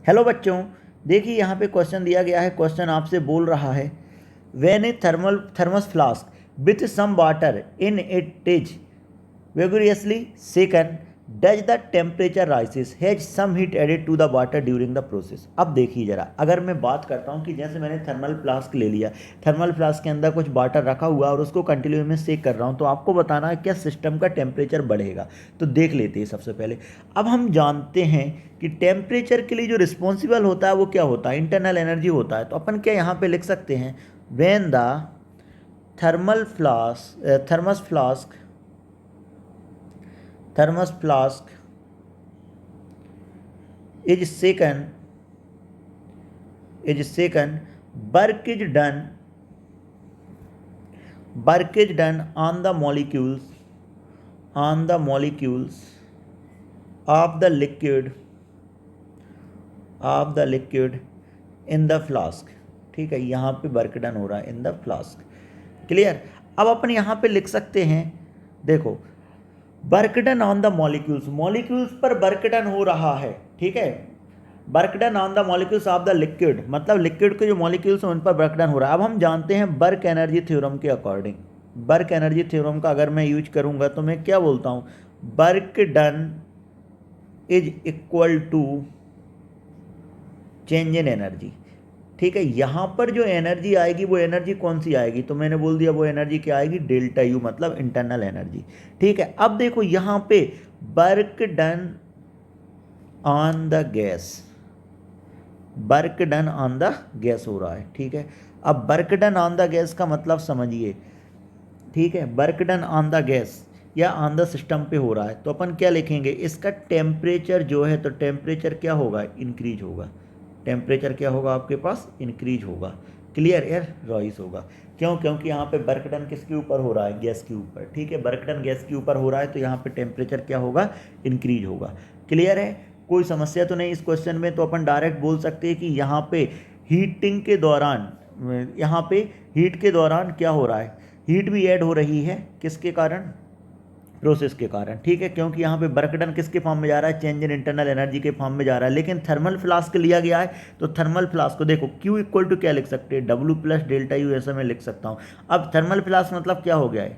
Hello बच्चों, देखिए यहाँ पे क्वेश्चन दिया गया है। क्वेश्चन आपसे बोल रहा है when a thermos flask with some water in it is vigorously shaken does the temperature rises has some heat added to the water during the process। अब देखिए ज़रा, अगर मैं बात करता हूँ कि जैसे मैंने थर्मल फ्लास्क ले लिया, थर्मल फ्लास्क के अंदर कुछ वाटर रखा हुआ और उसको कंटिन्यू में सेक कर रहा हूँ, तो आपको बताना है क्या सिस्टम का टेम्परेचर बढ़ेगा। तो देख लेते हैं सबसे पहले। अब हम जानते हैं कि टेम्परेचर के लिए जो रिस्पॉन्सिबल होता है वो क्या होता है, इंटरनल एनर्जी होता है। तो अपन क्या यहाँ पे लिख सकते हैं, when the thermos flask is shaken, work is done on the molecules of the liquid in the flask। ठीक है, यहाँ पे वर्क डन हो रहा है इन द फ्लास्क। क्लियर। अब अपन यहाँ पे लिख सकते हैं, देखो, work done on the molecules पर वर्क डन हो रहा है। ठीक है, work done on the molecules of the liquid, मतलब लिक्विड के जो मॉलिक्यूल्स हैं उन पर वर्क डन हो रहा है। अब हम जानते हैं वर्क एनर्जी थ्योरम के अकॉर्डिंग, वर्क एनर्जी थ्योरम का अगर मैं यूज करूंगा तो मैं क्या बोलता हूँ, work done is equal to change in energy. ठीक है, यहाँ पर जो एनर्जी आएगी वो एनर्जी कौन सी आएगी, तो मैंने बोल दिया वो एनर्जी क्या आएगी, डेल्टा यू, मतलब इंटरनल एनर्जी। ठीक है, अब देखो यहाँ पे work done on the gas, work done on the gas हो रहा है। ठीक है, अब work done on the gas का मतलब समझिए। ठीक है, work done on the gas या ऑन द सिस्टम पे हो रहा है, तो अपन क्या लिखेंगे, इसका टेम्परेचर जो है, तो टेम्परेचर क्या होगा, इंक्रीज होगा। टेम्परेचर क्या होगा आपके पास, इंक्रीज होगा। क्लियर, एयर राइज होगा। क्यों, क्योंकि यहाँ पे वर्क डन किसके ऊपर हो रहा है, गैस के ऊपर। ठीक है, वर्क डन गैस के ऊपर हो रहा है, तो यहाँ पे टेम्परेचर क्या होगा, इंक्रीज होगा। क्लियर है, कोई समस्या तो नहीं इस क्वेश्चन में। तो अपन डायरेक्ट बोल सकते हैं कि यहाँ पे हीटिंग के दौरान, यहाँ पे हीट के दौरान क्या हो रहा है, हीट भी ऐड हो रही है, किसके कारण, प्रोसेस के कारण। ठीक है, क्योंकि यहाँ पे वर्क डन किसके फॉर्म में जा रहा है, चेंज इन इंटरनल एनर्जी के फॉर्म में जा रहा है। लेकिन थर्मल फ्लास्क लिया गया है, तो थर्मल फ्लास्क को देखो Q इक्वल टू क्या लिख सकते हैं, W प्लस डेल्टा यू, ऐसा मैं लिख सकता हूँ। अब थर्मल फ्लास्क मतलब क्या हो गया है,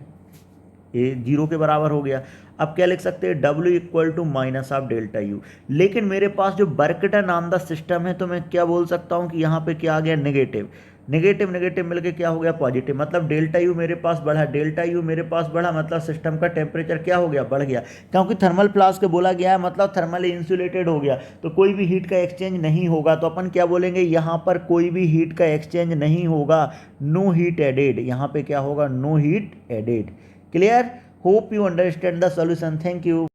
ये जीरो के बराबर हो गया। अब क्या लिख सकते हैं, W equal to minus of delta U. लेकिन मेरे पास जो work done on the system है, तो मैं क्या बोल सकता हूँ कि यहाँ पे क्या आ गया, नेगेटिव, नेगेटिव नेगेटिव मिलके क्या हो गया, पॉजिटिव, मतलब डेल्टा यू मेरे पास बढ़ा, डेल्टा यू मेरे पास बढ़ा, मतलब सिस्टम का टेम्परेचर क्या हो गया, बढ़ गया। क्योंकि थर्मल फ्लास्क बोला गया है, मतलब थर्मली इंसुलेटेड हो गया, तो कोई भी हीट का एक्सचेंज नहीं होगा। तो अपन क्या बोलेंगे, यहाँ पर कोई भी हीट का एक्सचेंज नहीं होगा, नो हीट एडेड। यहाँ पे क्या होगा, no heat added. Clear, hope you understand the solution. Thank you.